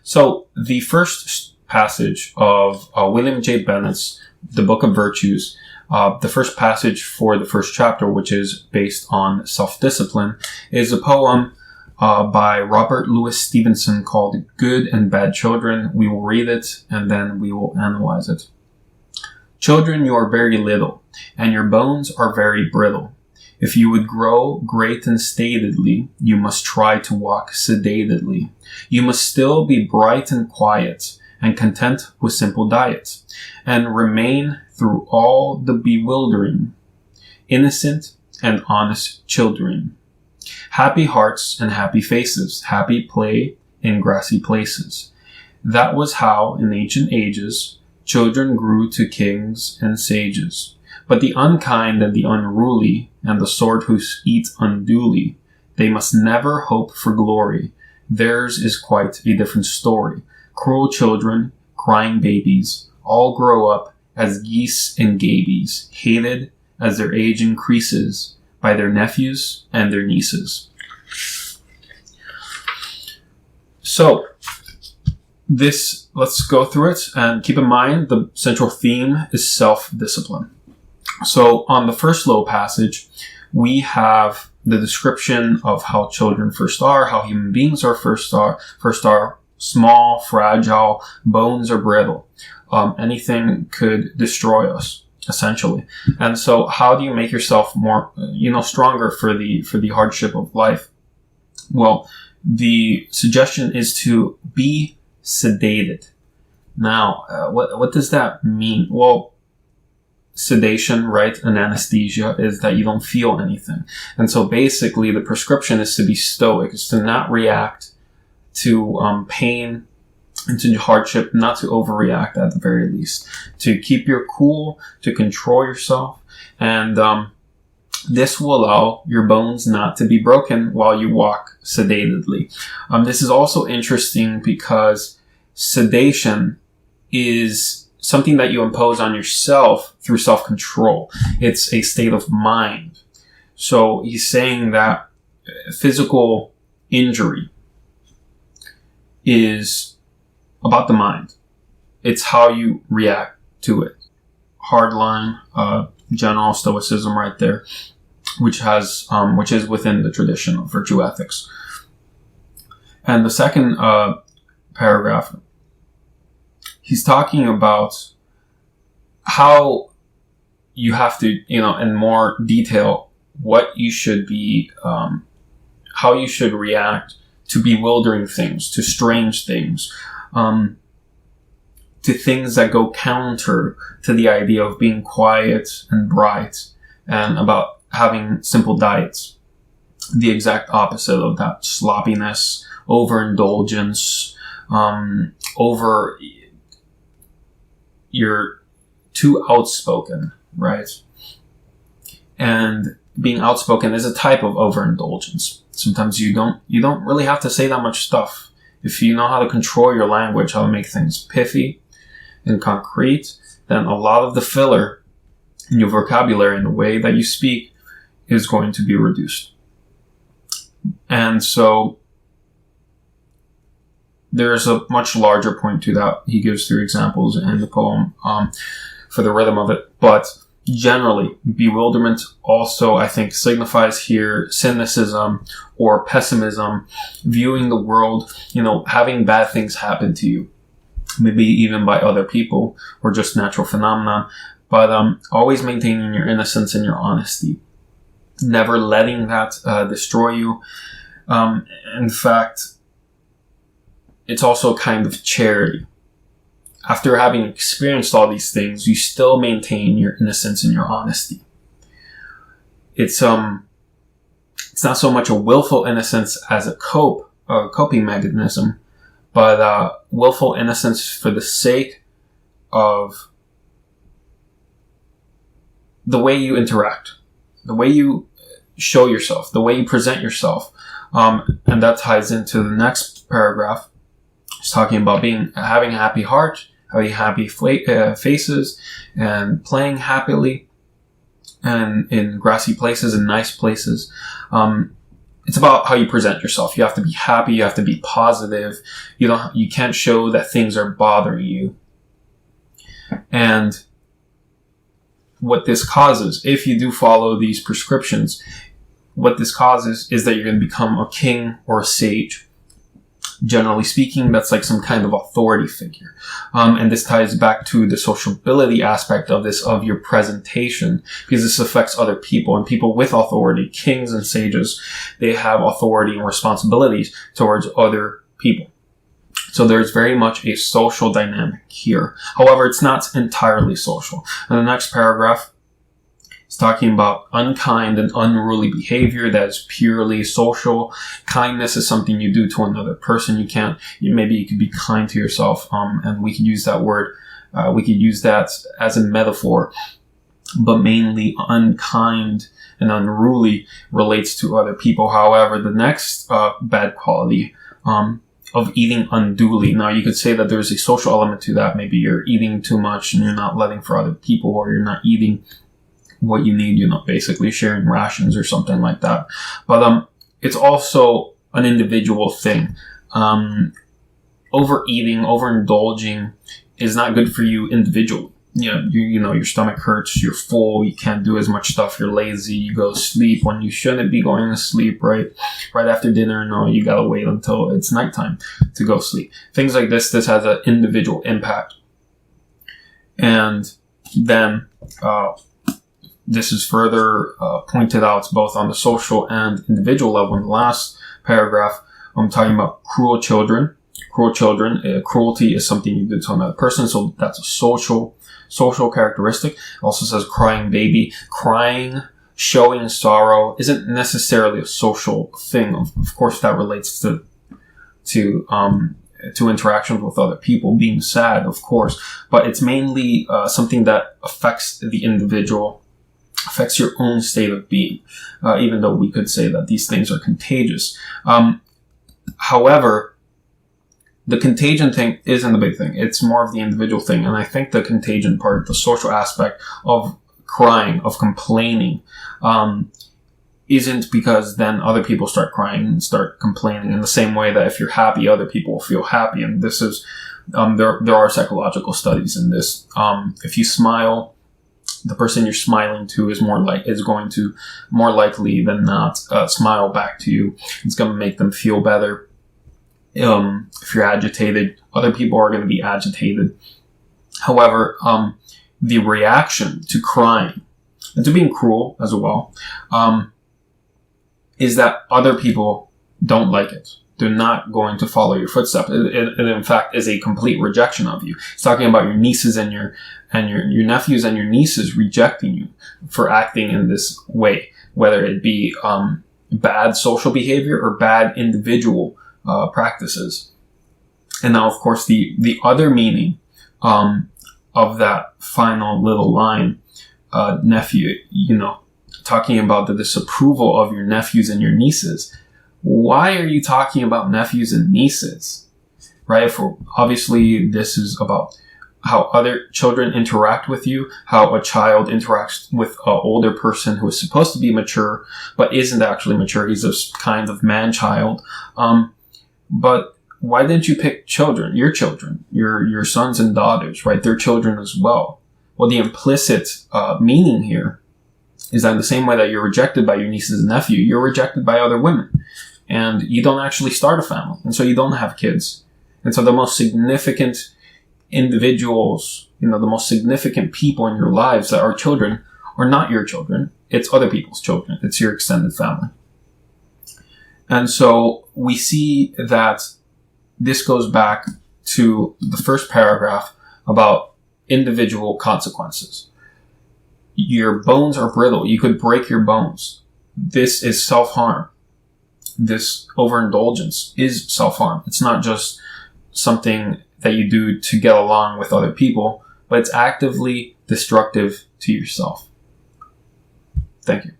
So the first passage of William J. Bennett's The Book of Virtues, the first passage for the first chapter, which is based on self-discipline, is a poem by Robert Louis Stevenson called Good and Bad Children. We will read it and then we will analyze it. Children, you are very little, and your bones are very brittle. If you would grow great and statedly, you must try to walk sedatedly. You must still be bright and quiet, and content with simple diet, and remain through all the bewildering, innocent and honest children. Happy hearts and happy faces, happy play in grassy places. That was how, in ancient ages, children grew to kings and sages. But the unkind and the unruly, and the sort who eat unduly, they must never hope for glory. Theirs is quite a different story. Cruel children, crying babies, all grow up as geese and gabies, hated as their age increases by their nephews and their nieces. So, let's go through it, and keep in mind the central theme is self-discipline. So on the first little passage, we have the description of how children first are, how human beings are first are small, fragile, bones are brittle. Anything could destroy us, essentially. And so how do you make yourself more, stronger for the hardship of life? Well, the suggestion is to be sedated. Now, what does that mean? Well, sedation, right, and anesthesia is that you don't feel anything. And so basically the prescription is to be stoic, is to not react to pain and to hardship, not to overreact at the very least, to keep your cool, to control yourself. And this will allow your bones not to be broken while you walk sedatedly. This is also interesting because sedation is something that you impose on yourself through self-control. It's a state of mind. So he's saying that physical injury is about the mind. It's how you react to it. Hardline, general stoicism right there, which is within the tradition of virtue ethics. And the second paragraph, he's talking about how you have to, in more detail, what you should be, how you should react to bewildering things, to strange things, to things that go counter to the idea of being quiet and bright, and about having simple diets. The exact opposite of that: sloppiness, overindulgence, you're too outspoken, right? And being outspoken is a type of overindulgence. Sometimes you don't really have to say that much stuff. If you know how to control your language, how to make things pithy and concrete, then a lot of the filler in your vocabulary and the way that you speak is going to be reduced. And so there's a much larger point to that. He gives 3 examples in the poem for the rhythm of it. But generally, bewilderment also, I think, signifies here cynicism or pessimism, viewing the world, having bad things happen to you, maybe even by other people or just natural phenomenon, but always maintaining your innocence and your honesty, never letting that destroy you. In fact, it's also a kind of charity. After having experienced all these things, you still maintain your innocence and your honesty. It's not so much a willful innocence as a coping mechanism, but willful innocence for the sake of the way you interact, the way you show yourself, the way you present yourself. And that ties into the next paragraph. It's talking about having a happy heart, having happy faces, and playing happily, and in grassy places and nice places. it's about how you present yourself. You have to be happy. You have to be positive. You can't show that things are bothering you. And what this causes, if you do follow these prescriptions, what this causes is that you're going to become a king or a sage. Generally speaking, that's like some kind of authority figure. And this ties back to the sociability aspect of this, of your presentation, because this affects other people, and people with authority, kings and sages, they have authority and responsibilities towards other people. So there's very much a social dynamic here. However, it's not entirely social. And the next paragraph is talking about unkind and unruly behavior that is purely social. Kindness is something you do to another person. Maybe you could be kind to yourself. And we could use that word. We could use that as a metaphor, but mainly unkind and unruly relates to other people. However, the next bad quality, of eating unduly. Now, you could say that there's a social element to that. Maybe you're eating too much and you're not letting for other people, or you're not eating what you need, basically sharing rations or something like that. But it's also an individual thing. Overeating, overindulging is not good for you individually. Your stomach hurts, you're full, you can't do as much stuff, you're lazy, you go to sleep when you shouldn't be going to sleep, right after dinner. No, you gotta wait until it's nighttime to go sleep. Things like this has an individual impact. And then this is further pointed out both on the social and individual level. In the last paragraph, I'm talking about cruel children. Cruelty is something you do to another person, so that's a social characteristic. It also says crying baby. Crying, showing sorrow isn't necessarily a social thing. Of course, that relates to interactions with other people, being sad, of course, but it's mainly something that affects the individual, affects your own state of being, even though we could say that these things are contagious. However, the contagion thing isn't the big thing. It's more of the individual thing. And I think the contagion part, the social aspect of crying, of complaining, isn't because then other people start crying and start complaining in the same way that if you're happy, other people will feel happy. And this is, there are psychological studies in this. If you smile, the person you're smiling to is going to more likely than not smile back to you. It's going to make them feel better. If you're agitated, other people are going to be agitated. However, the reaction to crying and to being cruel as well, is that other people don't like it. They're not going to follow your footsteps. It in fact is a complete rejection of you. It's talking about your nieces and your nephews and your nieces rejecting you for acting in this way, whether it be bad social behavior or bad individual practices. And now, of course, the other meaning of that final little line, nephew, talking about the disapproval of your nephews and your nieces. Why are you talking about nephews and nieces? Right? For obviously, this is about how other children interact with you, how a child interacts with an older person who is supposed to be mature, but isn't actually mature. He's a kind of man-child. But why didn't you pick children, your sons and daughters, right? They're children as well. Well, the implicit meaning here is that in the same way that you're rejected by your nieces and nephew, you're rejected by other women. And you don't actually start a family. And so you don't have kids. And so the most significant individuals, the most significant people in your lives that are children are not your children. It's other people's children. It's your extended family. And so we see that this goes back to the first paragraph about individual consequences. Your bones are brittle. You could break your bones. This is self-harm. This overindulgence is self-harm. It's not just something that you do to get along with other people, but it's actively destructive to yourself. Thank you.